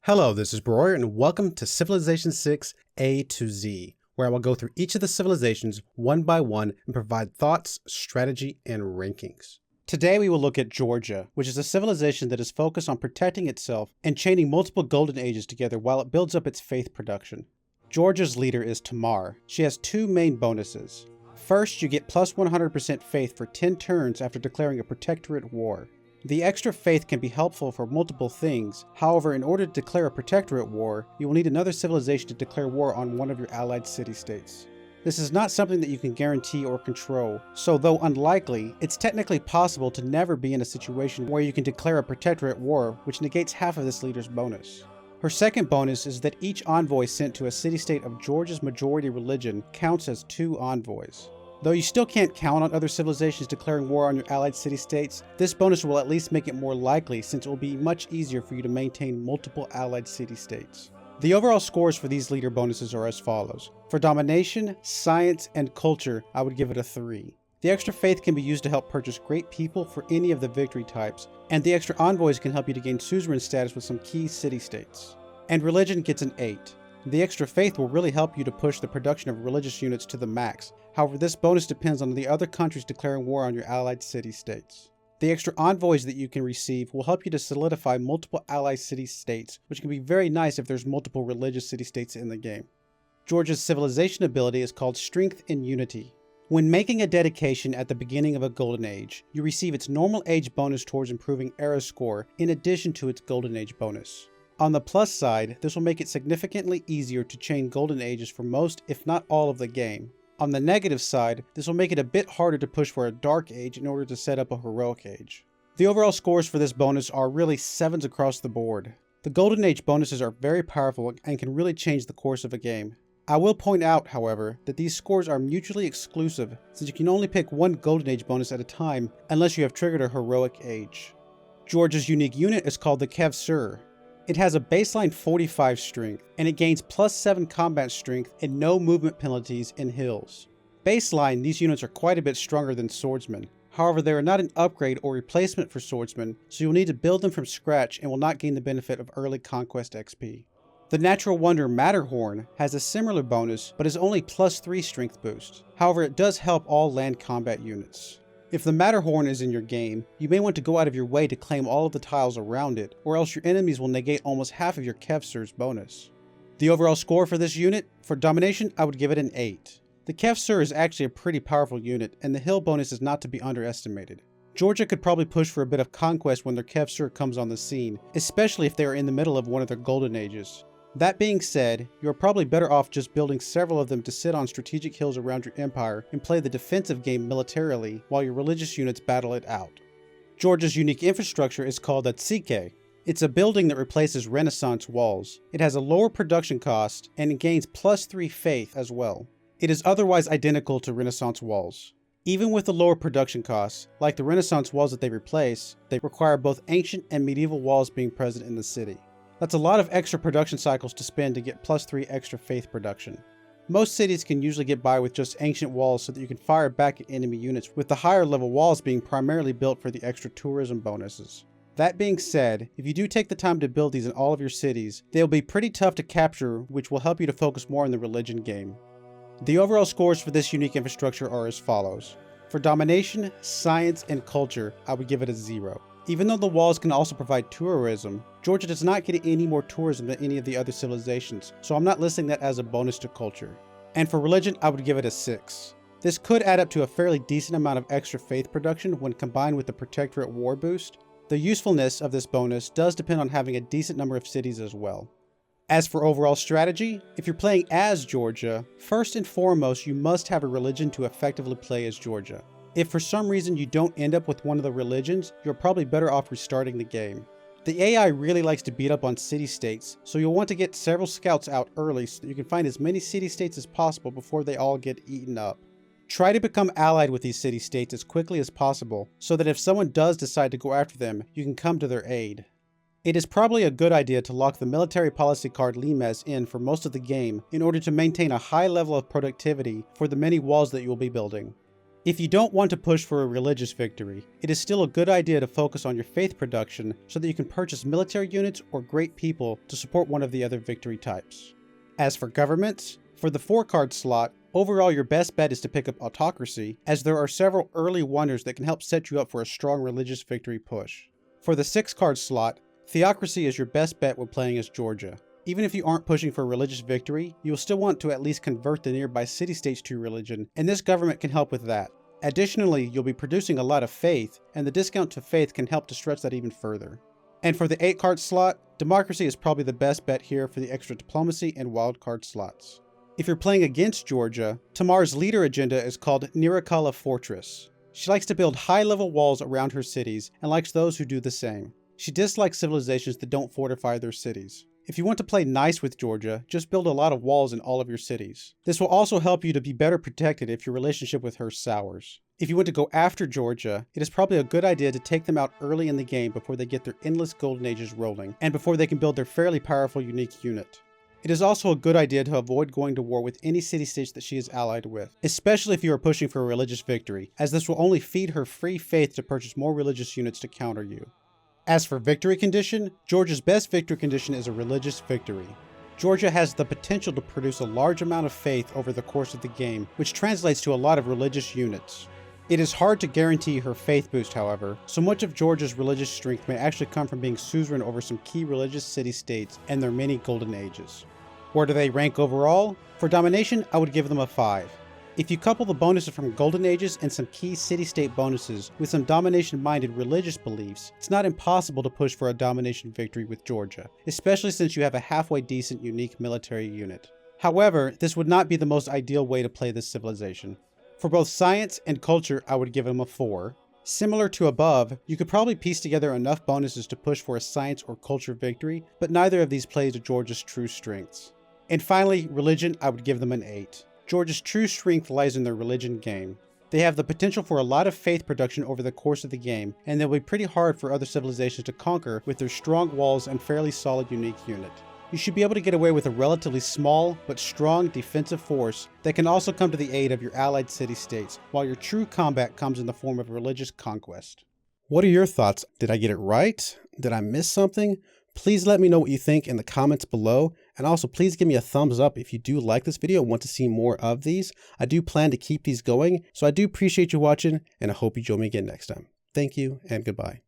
Hello, this is Broyar, and welcome to Civilization 6 A to Z, where I will go through each of the civilizations one by one and provide thoughts, strategy, and rankings. Today we will look at Georgia, which is a civilization that is focused on protecting itself and chaining multiple golden ages together while it builds up its faith production. Georgia's leader is Tamar. She has two main bonuses. First, you get plus 100% faith for 10 turns after declaring a protectorate war. The extra faith can be helpful for multiple things. However, in order to declare a protectorate war, you will need another civilization to declare war on one of your allied city-states. This is not something that you can guarantee or control, so though unlikely, it's technically possible to never be in a situation where you can declare a protectorate war, which negates half of this leader's bonus. Her second bonus is that each envoy sent to a city-state of Georgia's majority religion counts as 2 envoys. Though you still can't count on other civilizations declaring war on your allied city-states, this bonus will at least make it more likely since it will be much easier for you to maintain multiple allied city-states. The overall scores for these leader bonuses are as follows. For domination, science, and culture, I would give it a 3. The extra faith can be used to help purchase great people for any of the victory types, and the extra envoys can help you to gain suzerain status with some key city-states. And religion gets an 8. The extra faith will really help you to push the production of religious units to the max. However, this bonus depends on the other countries declaring war on your allied city-states. The extra envoys that you can receive will help you to solidify multiple allied city-states, which can be very nice if there's multiple religious city-states in the game. Georgia's civilization ability is called Strength and Unity. When making a dedication at the beginning of a Golden Age, you receive its normal age bonus towards improving era score in addition to its Golden Age bonus. On the plus side, this will make it significantly easier to chain Golden Ages for most, if not all, of the game. On the negative side, this will make it a bit harder to push for a Dark Age in order to set up a Heroic Age. The overall scores for this bonus are really 7s across the board. The Golden Age bonuses are very powerful and can really change the course of a game. I will point out, however, that these scores are mutually exclusive since you can only pick one Golden Age bonus at a time unless you have triggered a Heroic Age. Georgia's unique unit is called the Kevsur. It has a baseline 45 strength, and it gains plus 7 combat strength and no movement penalties in hills. Baseline, these units are quite a bit stronger than swordsmen. However, they are not an upgrade or replacement for swordsmen, so you'll need to build them from scratch and will not gain the benefit of early conquest XP. The natural wonder Matterhorn has a similar bonus, but is only plus 3 strength boost. However, it does help all land combat units. If the Matterhorn is in your game, you may want to go out of your way to claim all of the tiles around it, or else your enemies will negate almost half of your Kevsur's bonus. The overall score for this unit, for domination, I would give it an 8. The Kevsur is actually a pretty powerful unit, and the hill bonus is not to be underestimated. Georgia could probably push for a bit of conquest when their Kevsur comes on the scene, especially if they are in the middle of one of their golden ages. That being said, you are probably better off just building several of them to sit on strategic hills around your empire and play the defensive game militarily while your religious units battle it out. Georgia's unique infrastructure is called a tsike. It's a building that replaces Renaissance walls. It has a lower production cost and it gains plus 3 faith as well. It is otherwise identical to Renaissance walls. Even with the lower production costs, like the Renaissance walls that they replace, they require both ancient and medieval walls being present in the city. That's a lot of extra production cycles to spend to get plus 3 extra faith production. Most cities can usually get by with just ancient walls so that you can fire back at enemy units, with the higher level walls being primarily built for the extra tourism bonuses. That being said, if you do take the time to build these in all of your cities, they'll be pretty tough to capture, which will help you to focus more on the religion game. The overall scores for this unique infrastructure are as follows. For domination, science, and culture, I would give it a 0. Even though the walls can also provide tourism, Georgia does not get any more tourism than any of the other civilizations, so I'm not listing that as a bonus to culture. And for religion, I would give it a 6. This could add up to a fairly decent amount of extra faith production when combined with the protectorate war boost. The usefulness of this bonus does depend on having a decent number of cities as well. As for overall strategy, if you're playing as Georgia, first and foremost you must have a religion to effectively play as Georgia. If for some reason you don't end up with one of the religions, you're probably better off restarting the game. The AI really likes to beat up on city-states, so you'll want to get several scouts out early so that you can find as many city-states as possible before they all get eaten up. Try to become allied with these city-states as quickly as possible, so that if someone does decide to go after them, you can come to their aid. It is probably a good idea to lock the military policy card Limes in for most of the game in order to maintain a high level of productivity for the many walls that you will be building. If you don't want to push for a religious victory, it is still a good idea to focus on your faith production so that you can purchase military units or great people to support one of the other victory types. As for governments, for the 4-card slot, overall your best bet is to pick up autocracy, as there are several early wonders that can help set you up for a strong religious victory push. For the 6-card slot, theocracy is your best bet when playing as Georgia. Even if you aren't pushing for a religious victory, you will still want to at least convert the nearby city-states to religion, and this government can help with that. Additionally, you'll be producing a lot of faith, and the discount to faith can help to stretch that even further. And for the 8-card slot, democracy is probably the best bet here for the extra diplomacy and wildcard slots. If you're playing against Georgia, Tamar's leader agenda is called Nirikala Fortress. She likes to build high-level walls around her cities and likes those who do the same. She dislikes civilizations that don't fortify their cities. If you want to play nice with Georgia, just build a lot of walls in all of your cities. This will also help you to be better protected if your relationship with her sours. If you want to go after Georgia, it is probably a good idea to take them out early in the game before they get their endless golden ages rolling, and before they can build their fairly powerful unique unit. It is also a good idea to avoid going to war with any city-states that she is allied with, especially if you are pushing for a religious victory, as this will only feed her free faith to purchase more religious units to counter you. As for victory condition, Georgia's best victory condition is a religious victory. Georgia has the potential to produce a large amount of faith over the course of the game, which translates to a lot of religious units. It is hard to guarantee her faith boost, however, so much of Georgia's religious strength may actually come from being suzerain over some key religious city-states and their many golden ages. Where do they rank overall? For domination, I would give them a 5. If you couple the bonuses from Golden Ages and some key city-state bonuses with some domination-minded religious beliefs, it's not impossible to push for a domination victory with Georgia, especially since you have a halfway decent unique military unit. However, this would not be the most ideal way to play this civilization. For both science and culture, I would give them a 4. Similar to above, you could probably piece together enough bonuses to push for a science or culture victory, but neither of these plays to Georgia's true strengths. And finally, religion, I would give them an 8. Georgia's true strength lies in their religion game. They have the potential for a lot of faith production over the course of the game, and they'll be pretty hard for other civilizations to conquer with their strong walls and fairly solid unique unit. You should be able to get away with a relatively small but strong defensive force that can also come to the aid of your allied city-states, while your true combat comes in the form of religious conquest. What are your thoughts? Did I get it right? Did I miss something? Please let me know what you think in the comments below, and also please give me a thumbs up if you do like this video and want to see more of these. I do plan to keep these going, so I do appreciate you watching, and I hope you join me again next time. Thank you, and goodbye.